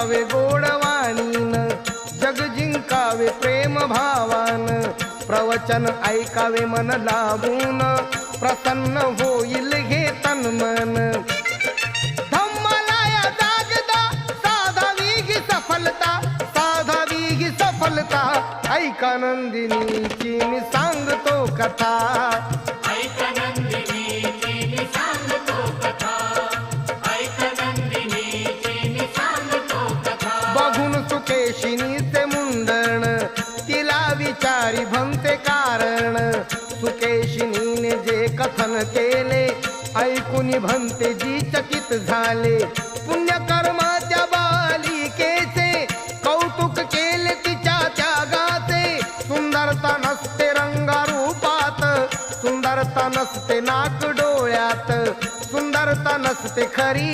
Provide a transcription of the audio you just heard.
बोलावे गोडवाणीन, जग जिंकावे प्रेम भावान, प्रवचन ऐकावे मन लावून, प्रसन्न होईल हे तन मन. धम्माला जागदा साधावी गी सफलता, साधावी गी सफलता, ऐका नंदिनीची मी सांगतो कथा. बघून सुकेशिनीचे मुंडण, तिला विचारी भंते कारण, सुकेशिनीने जे कथन केले, ऐकून भंते जी चकित झाले. पुण्यकर्माच्या बालिकेचे कौतुक केले तिच्या त्यागाचे, सुंदरता नसते रंगारूपात, सुंदरता नसते नाक डोळ्यात, सुंदरता नसते खरी